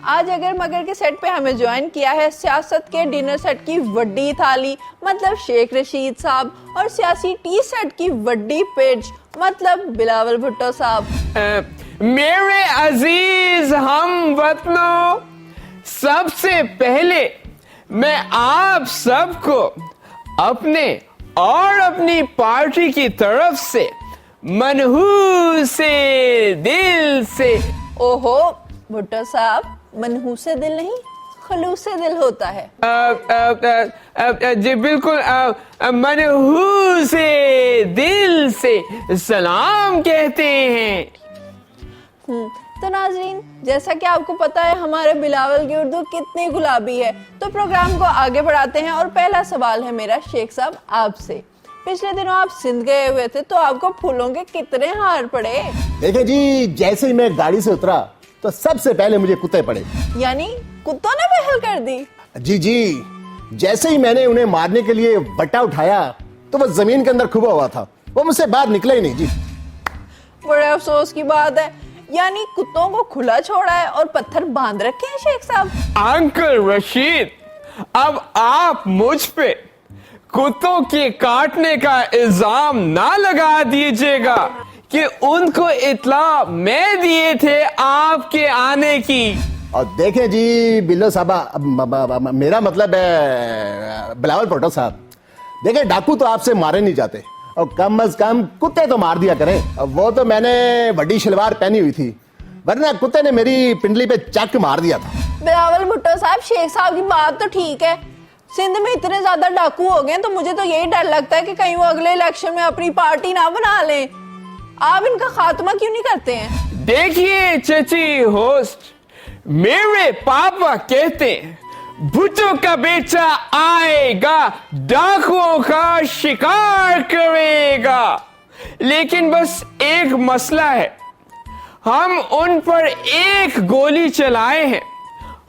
आज अगर मगर के सेट पे हमें ज्वाइन किया है सियासत के डिनर सेट की वड्डी थाली मतलब शेख रशीद साहब और सियासी टी सेट की वड्डी पिच मतलब बिलावल भुट्टो साहब। मेरे अजीज हम वतनों, सबसे पहले मैं आप सबको अपने और अपनी पार्टी की तरफ से मनहूसे दिल से। ओहो भुट्टो साहब, मनहूसे दिल नहीं खलूसे दिल होता है। जी बिल्कुल, मनहूसे दिल से सलाम कहते हैं। तो नाज़रीन, जैसा कि आपको पता है हमारे बिलावल की उर्दू कितनी गुलाबी है, तो प्रोग्राम को आगे बढ़ाते हैं और पहला सवाल है मेरा शेख साहब आपसे। पिछले दिनों आप सिंध गए हुए थे तो आपको फूलों के कितने हार पड़े? देखे जी, जैसे ही मैं गाड़ी से उतरा तो सबसे पहले मुझे कुत्ते पड़े। यानी कुत्तों ने पहल कर दी? जी जी, जैसे ही मैंने उन्हें मारने के लिए बट्टा उठाया तो वो जमीन के अंदर खुबा हुआ था, वो मुझसे बाहर निकले ही नहीं जी। बड़े अफसोस की बात है, यानी कुत्तों को खुला छोड़ा है और पत्थर बांध रखे हैं शेख साहब। अंकल रशीद, अब आप मुझ पे कुत्तों के काटने का इल्जाम ना लगा दीजिएगा कि उनको इत्ला मैं दिए थे आपके आने की। और देखें जी बिल्लो साहब, मेरा मतलब है बिलावल भुट्टो साहब, देखें डाकू तो आपसे मारे नहीं जाते और कम अज कम कुत्ते तो मार दिया करें। वो तो मैंने बड़ी शलवार पहनी हुई थी, वरना कुत्ते ने मेरी पिंडली पे चक मार दिया था। बिलावल भुट्टो साहब, शेख साहब की बात तो ठीक है, सिंध में इतने ज्यादा डाकू हो गए तो मुझे तो यही डर लगता है कि कहीं वो अगले इलेक्शन में अपनी पार्टी ना बना लें। आप इनका खात्मा क्यों नहीं करते हैं? देखिए चची होस्ट, मेरे पापा कहते हैं भुट्टो का बेटा आएगा डाकुओं का शिकार करेगा, लेकिन बस एक मसला है, हम उन पर एक गोली चलाए हैं,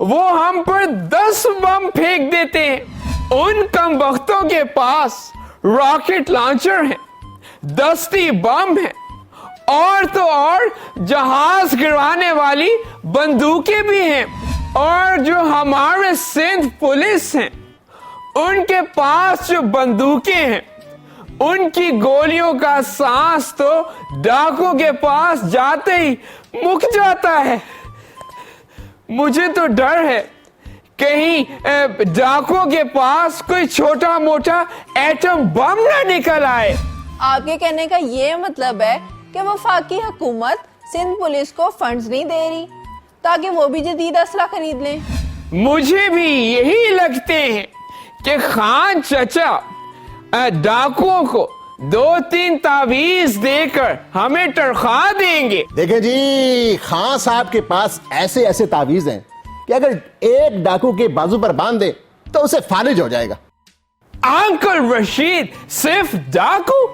वो हम पर 10 बम फेंक देते हैं। उन कम वक्तों के पास रॉकेट लॉन्चर है, दस्ती बम है और तो और जहाज गिरवाने वाली बंदूकें भी हैं। और जो हमारे सिंध पुलिस हैं, उनके पास जो बंदूकें हैं, उनकी गोलियों का सांस तो डाकू के पास जाते ही मुक जाता है। मुझे तो डर है कहीं डाकुओं के पास कोई छोटा मोटा एटम बम ना निकल आए। आपके कहने का ये मतलब है कि वफाकी हुकूमत सिंध पुलिस को फंड्स नहीं दे रही ताकि वो भी जदीद असला खरीद लें? मुझे भी यही लगते हैं कि खान चचा डाकुओं को 2-3 तावीज देकर हमें तनख्वाह देंगे। देखें जी, खान साहब के पास ऐसे ऐसे तावीज हैं कि अगर एक डाकू के बाजू पर बांध दे तो उसे फारिज हो जाएगा। अंकल रशीद, सिर्फ डाकू?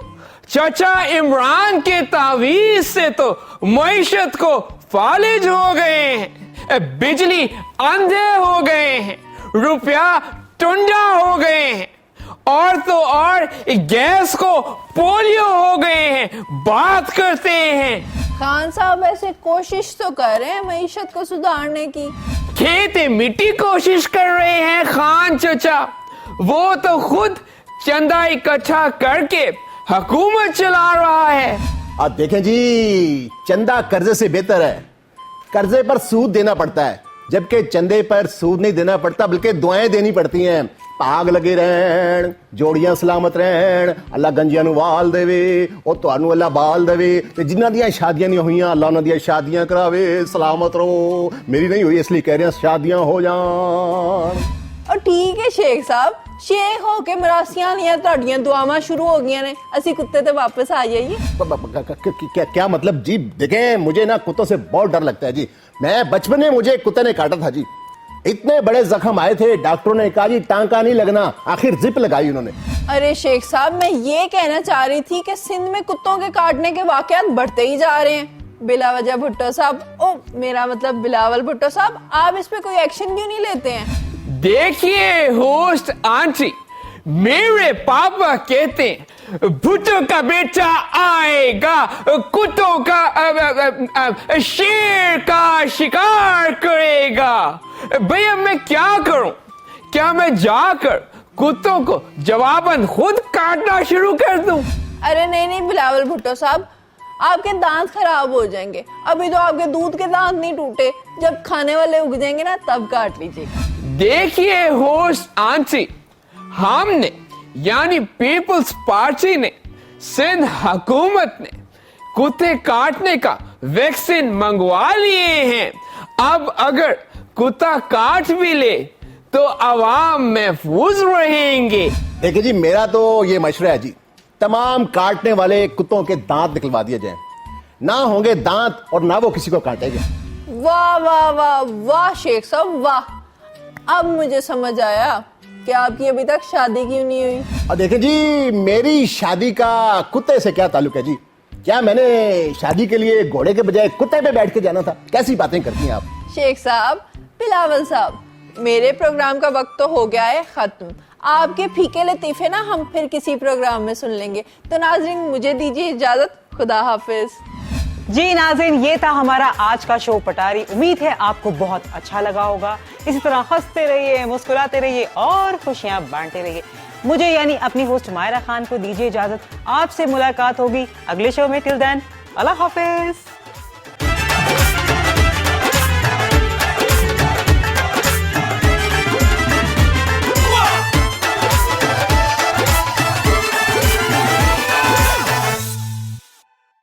चचा इमरान के तावीज से तो मईशत को फालिज हो गए हैं, बिजली अंधे हो गए हैं, रुपया टुंडा हो गए हैं और तो और गैस को पोलियो हो गए हैं। बात करते हैं खान साहब ऐसे कोशिश तो कर रहे हैं मईशत को सुधारने की। खेत मिट्टी कोशिश कर रहे हैं खान चचा, वो तो खुद चंदा इकट्ठा करके हुकूमत चला रहा है। अब देखें जी, चंदा कर्जे से बेहतर है, कर्जे पर सूद देना पड़ता है, जबकि चंदे पर सूद नहीं देना पड़ता बल्कि दुआएं देनी पड़ती हैं। पाग लगे रहन, जोड़ियां सलामत रहन, अल्लाह गंजियां नु वाल देवे और तुहानू अल्लाह बाल देवे, ते जिन्हां दियां शादियां नहीं हुईयां अल्लाह उन्हां दियां शादियां करावे। सलामत रहो, मेरी नहीं हुई इसलिए कह रहे हैं शादियां हो जान। और ठीक है शेख साहब, शेख हो के मरासियां नहीं तुहाडियां दुआवां शुरू हो गई ने, असी कुत्ते ते वापस आ जाइए। क्या मतलब जी? देखें, मुझे ना कुत्तों से बहुत डर लगता है जी। मैं बचपन में मुझे कुत्ते ने काटा था जी, इतने बड़े जख्म आए थे, डॉक्टरों ने कहा जी टांका नहीं लगना, आखिर जिप लगाई उन्होंने। अरे शेख साहब, मैं ये कहना चाह रही थी कि सिंध में कुत्तों के काटने के वाकयात बढ़ते ही जा रहे हैं बिला वजह। भुट्टो साहब, ओ मेरा मतलब बिलावल भुट्टो साहब, आप इस पे कोई एक्शन क्यों नहीं लेते हैं? देखिए होस्ट आंटी, मेरे पापा कहते हैं भूतों का बेटा आएगा, कुत्तों का शेर का शिकार करेगा। भैया मैं क्या करूं? क्या मैं जाकर कुत्तों को जवाबन खुद काटना शुरू कर दूं? अरे नहीं बिलावल भुट्टो साहब, आपके दांत खराब हो जाएंगे। अभी तो आपके दूध के दांत नहीं टूटे, जब खाने वाले उग जाएंगे ना तब काट लीजिएगा। देखिए होस्ट आंटी, हमने यानी पीपल्स पार्टी ने, सिंध हुकूमत ने कुत्ते काटने का वैक्सीन मंगवा लिए हैं। अब अगर कुत्ता काट भी ले तो आवाम महफूज रहेंगे। देखिए जी, मेरा तो ये मशवरा है जी, तमाम काटने वाले कुत्तों के दांत निकलवा दिए जाएं। ना होंगे दांत और ना वो किसी को काटेंगे। वाह वाह वाह वाह शेख साहब वाह। अब मुझे समझ आया कि आपकी अभी तक शादी क्यों नहीं हुई। और देखिए जी, मेरी शादी का कुत्ते से क्या ताल्लुक है जी? क्या मैंने शादी के लिए घोड़े के बजाय कुत्ते पे बैठ के जाना था? कैसी बातें करती हैं आप? शेख साहब, बिलावल साहब, मेरे प्रोग्राम का वक्त तो हो गया है खत्म। आपके फीके लतीफे ना हम फिर किसी प्रोग्राम में सुन लेंगे। तो नाज़रीन मुझे दीजिए इजाजत, खुदा हाफिज। जी नाज़रीन, ये था हमारा आज का शो पटारी। उम्मीद है आपको बहुत अच्छा लगा होगा। इसी तरह हंसते रहिए, मुस्कुराते रहिए और खुशियां बांटते रहिए। मुझे यानी अपनी होस्ट मायरा खान को दीजिए इजाजत। आपसे मुलाकात होगी अगले शो में। टिल देन, अल्लाह हाफिज।